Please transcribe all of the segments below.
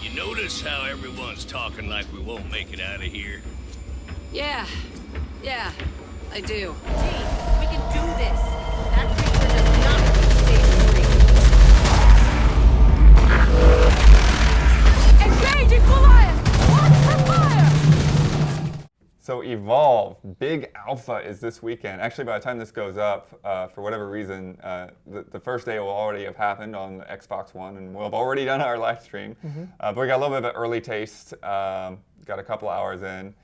You notice how everyone's talking like we won't make it out of here? Yeah, I do. Team, we can do this. That creature does not stage 3. Engaging Goliath! Watch for fire! So Evolve, Big Alpha is this weekend. Actually, by the time this goes up, for whatever reason, the first day will already have happened on the Xbox One, and we'll have already done our live stream. But we got a little bit of an early taste, got a couple hours in.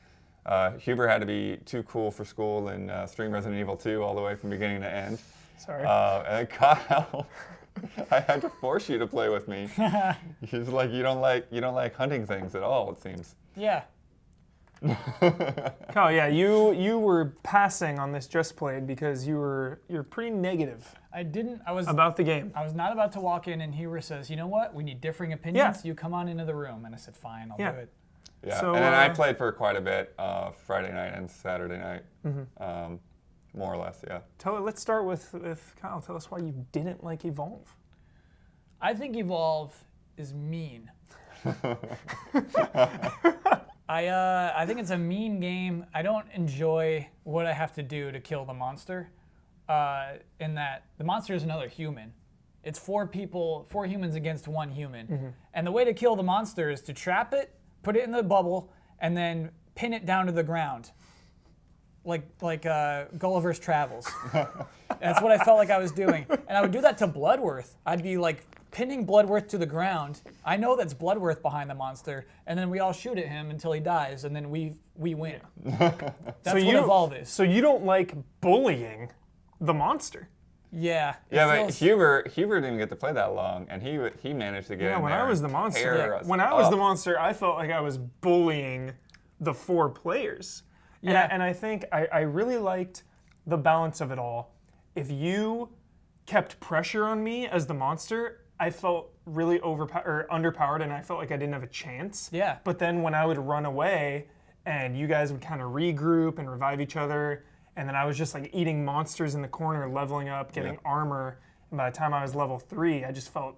Huber had to be too cool for school and stream Resident Evil 2 all the way from beginning to end. Sorry. And Kyle, I had to force you to play with me. He's like, you don't like hunting things at all, it seems. Yeah. Kyle, yeah, you were passing on this Just Played because you're pretty negative. I was about the game. I was not about to walk in, and Huber says, "You know what? We need differing opinions. Yeah. You come on into the room." And I said, "Fine, I'll do it." Yeah, so, and then I played for quite a bit Friday night and Saturday night, more or less. Yeah. Let's start with Kyle. Tell us why you didn't like Evolve. I think Evolve is mean. I think it's a mean game. I don't enjoy what I have to do to kill the monster. In that the monster is another human. It's 4 humans against 1 human. And the way to kill the monster is to trap it, put it in the bubble, and then pin it down to the ground. Like Gulliver's Travels. That's what I felt like I was doing. And I would do that to Bloodworth. I'd be like pinning Bloodworth to the ground. I know that's Bloodworth behind the monster, and then we all shoot at him until he dies, and then we win. That's what Evolve is. So you don't like bullying the monster? Yeah. Yeah, but Huber didn't even get to play that long, and he managed to get in when there I was the and monster. tear us When I was up. the monster, I felt like I was bullying the 4 players. Yeah. And I think I really liked the balance of it all. If you kept pressure on me as the monster, I felt really underpowered, and I felt like I didn't have a chance. Yeah. But then when I would run away, and you guys would kind of regroup and revive each other, and then I was just like eating monsters in the corner, leveling up, getting armor, and by the time I was level 3, I just felt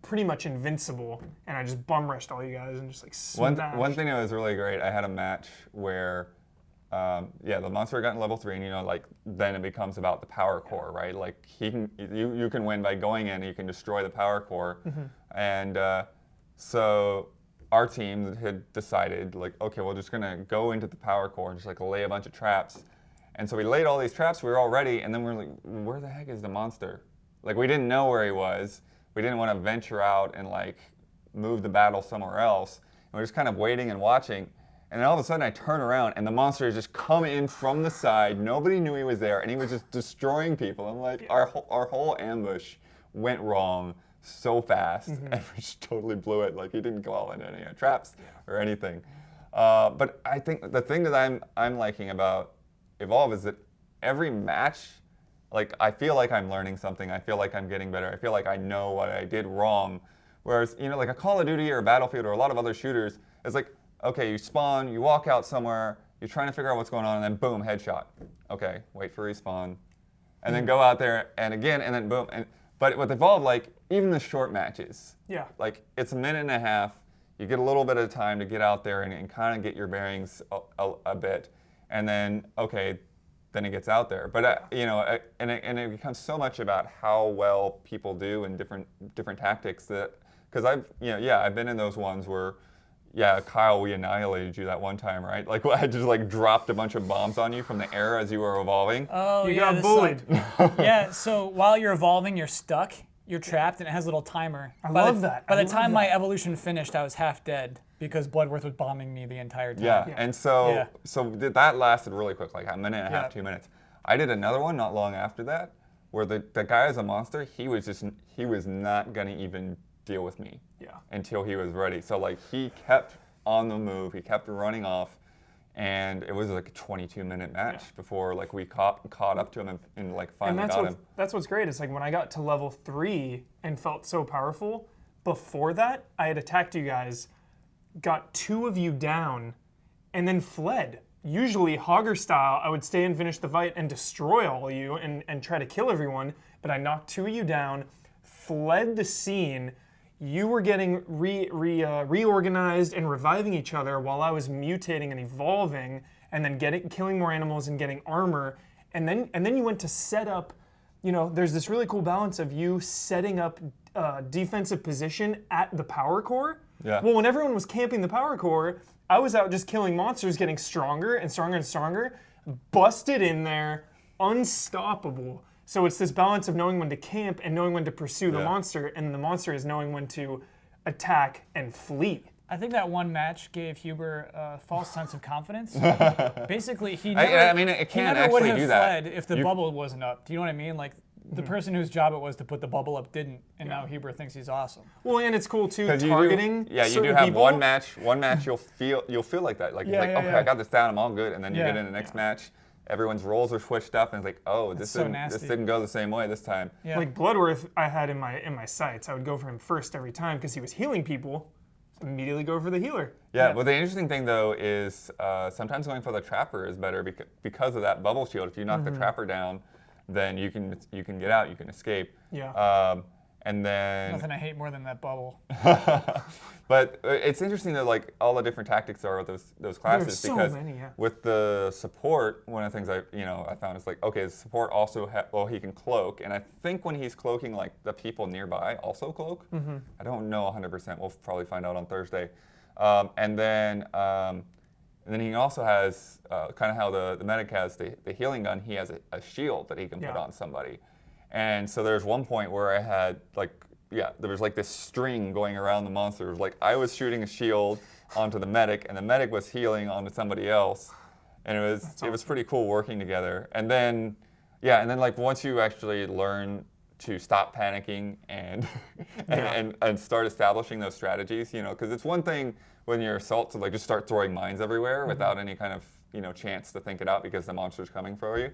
pretty much invincible, and I just bum rushed all you guys and just like smashed. One thing that was really great, I had a match where the monster got in level 3, and like then it becomes about the power core, right? Like you can win by going in, and you can destroy the power core, and so our team had decided like, okay, we're just gonna go into the power core and just like lay a bunch of traps, and so we laid all these traps. We were all ready, and then we're like, where the heck is the monster? Like we didn't know where he was. We didn't want to venture out and like move the battle somewhere else. And we're just kind of waiting and watching. And then all of a sudden I turn around and the monster has just come in from the side. Nobody knew he was there, and he was just destroying people. I'm like, our whole ambush went wrong so fast, and we just totally blew it. Like he didn't fall into any traps or anything. But I think the thing that I'm liking about Evolve is that every match, like I feel like I'm learning something. I feel like I'm getting better. I feel like I know what I did wrong. Whereas like a Call of Duty or a Battlefield or a lot of other shooters, it's like, okay, you spawn, you walk out somewhere, you're trying to figure out what's going on, and then boom, headshot. Okay, wait for respawn. And then go out there and again, and then boom. But with Evolve, like, even the short matches, like, it's a minute and a half, you get a little bit of time to get out there and kind of get your bearings a bit. And then, okay, then it gets out there. But, and it becomes so much about how well people do in different tactics that, because I've been in those ones where, Kyle, we annihilated you that one time, right? Like I just like dropped a bunch of bombs on you from the air as you were evolving. Oh, you got bullied. Yeah, so while you're evolving, you're stuck, you're trapped, and it has a little timer. I love that. By the time my evolution finished, I was half dead because Bloodworth was bombing me the entire time. Yeah, and so that lasted really quick, like a minute and a half, 2 minutes. I did another one not long after that, where the guy as a monster, he was not gonna even deal with me until he was ready. So like he kept on the move, he kept running off, and it was like a 22-minute match before like we caught up to him and like finally got him. That's what's great. It's like when I got to level 3 and felt so powerful, before that I had attacked you guys, got 2 of you down, and then fled. Usually Hogger style, I would stay and finish the fight and destroy all of you and try to kill everyone, but I knocked 2 of you down, fled the scene. you were getting reorganized and reviving each other while I was mutating and evolving, and then killing more animals and getting armor, and then you went to set up. There's this really cool balance of you setting up defensive position at the power core. Yeah. Well, when everyone was camping the power core, I was out just killing monsters, getting stronger and stronger and stronger, busted in there, unstoppable. So it's this balance of knowing when to camp and knowing when to pursue the monster, and the monster is knowing when to attack and flee. I think that one match gave Huber a false sense of confidence. Basically, he never, it he can never would actually have do that. fled if the bubble wasn't up. Do you know what I mean? Like, the person whose job it was to put the bubble up didn't, and now Huber thinks he's awesome. Well, and it's cool too, 'Cause targeting. you do have people. one match you'll feel like that. Like, okay, I got this down, I'm all good, and then you get in the next match, everyone's roles are switched up, and it's like, oh, this didn't go the same way this time. Yeah. Like Bloodworth, I had in my sights. I would go for him first every time because he was healing people. So immediately go for the healer. Yeah, but the interesting thing though is sometimes going for the trapper is better because of that bubble shield. If you knock the trapper down, then you can get out, you can escape. Yeah. And then Nothing I hate more than that bubble. But it's interesting that like all the different tactics are with those classes There's so because many, yeah. with the support, one of the things I found is like, okay, the support also he can cloak, and I think when he's cloaking, like the people nearby also cloak. I don't know 100%. We'll probably find out on Thursday. And then he also has kind of how the medic has the healing gun. He has a shield that he can put on somebody. And so there's one point where I had there was like this string going around the monster. It was like I was shooting a shield onto the medic, and the medic was healing onto somebody else, and it was pretty cool working together. And then like once you actually learn to stop panicking and and start establishing those strategies, because it's one thing when you're assault to like just start throwing mines everywhere without any kind of chance to think it out because the monster's coming for you,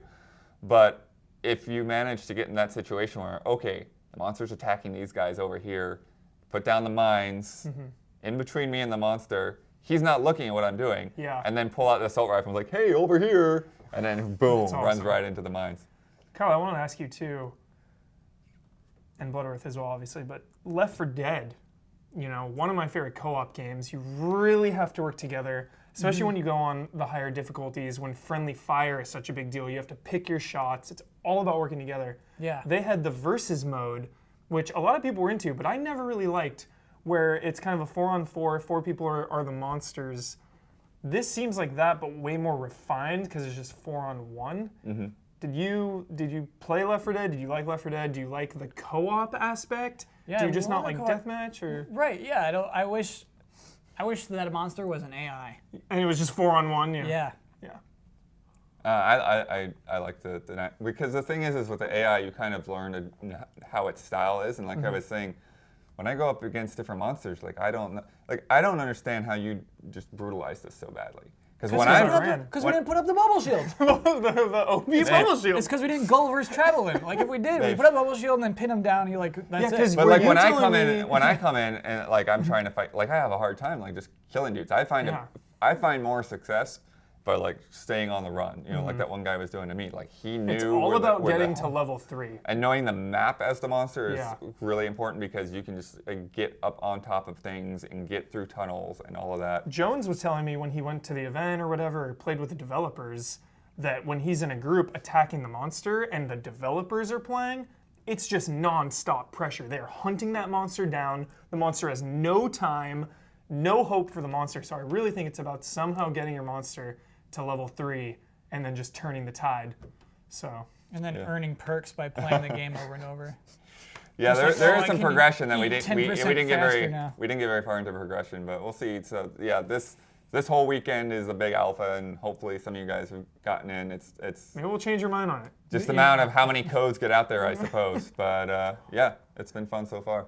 but if you manage to get in that situation where, okay, the monster's attacking these guys over here, put down the mines in between me and the monster, he's not looking at what I'm doing, and then pull out the assault rifle and like, hey, over here, and then boom, runs right into the mines. Kyle, I want to ask you too, and Bloodworth as well, obviously, but Left 4 Dead, one of my favorite co-op games. You really have to work together. Especially when you go on the higher difficulties, when friendly fire is such a big deal. You have to pick your shots. It's all about working together. Yeah. They had the versus mode, which a lot of people were into, but I never really liked, where it's kind of a 4-on-4, 4 people are the monsters. This seems like that, but way more refined because it's just 4-on-1. Did you play Left 4 Dead? Did you like Left 4 Dead? Do you like the co-op aspect? Yeah, Do you just more not like co-op. deathmatch? Or? Right, yeah. I wish that a monster was an AI. And it was just 4-on-1? Yeah. I like the because the thing is with the AI, you kind of learn how its style is, and like I was saying, when I go up against different monsters, like I don't understand how you just brutalize this so badly. Because we didn't put up the bubble shield. the OP bubble shield. It's because we didn't Gulliver's travel him. Like if we did, we put up a bubble shield and then pin him down. He that's it. But like when I come in and like I'm trying to fight, like I have a hard time like just killing dudes. I find more success by like staying on the run. Like that one guy was doing to me. Like he knew. It's all about getting to level 3. And knowing the map as the monster is really important because you can just get up on top of things and get through tunnels and all of that. Jones was telling me when he went to the event or whatever, or played with the developers, that when he's in a group attacking the monster and the developers are playing, it's just non-stop pressure. They're hunting that monster down. The monster has no time, no hope for the monster. So I really think it's about somehow getting your monster to level 3 and then just turning the tide. So. And then earning perks by playing the game over and over. Yeah, there is some progression that we didn't get very far into progression, but we'll see. So yeah, this whole weekend is a big alpha, and hopefully some of you guys have gotten in. It's maybe we'll change your mind on it. Just the amount of how many codes get out there, I suppose. But yeah, it's been fun so far.